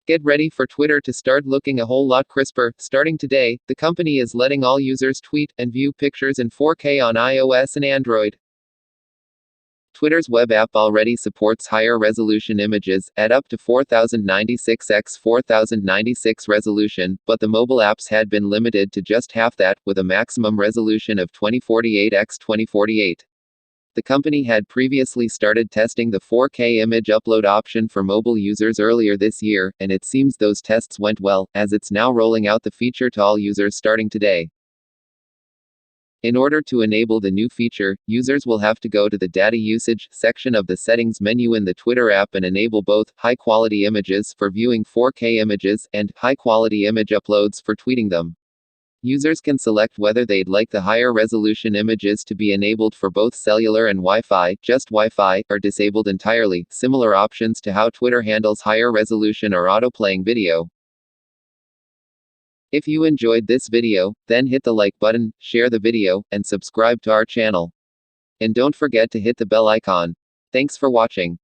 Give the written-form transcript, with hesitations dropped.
Get ready for Twitter to start looking a whole lot crisper. Starting today, the company is letting all users tweet and view pictures in 4K on iOS and Android. Twitter's web app already supports higher resolution images, at up to 4096 x 4096 resolution, but the mobile apps had been limited to just half that, with a maximum resolution of 2048 x 2048. The company had previously started testing the 4K image upload option for mobile users earlier this year, and it seems those tests went well, as it's now rolling out the feature to all users starting today. In order to enable the new feature, users will have to go to the Data Usage section of the Settings menu in the Twitter app and enable both high-quality images for viewing 4K images and high-quality image uploads for tweeting them. Users can select whether they'd like the higher resolution images to be enabled for both cellular and Wi-Fi, just Wi-Fi, or disabled entirely, similar options to how Twitter handles higher resolution or auto-playing video. If you enjoyed this video, then hit the like button, share the video, and subscribe to our channel. And don't forget to hit the bell icon. Thanks for watching.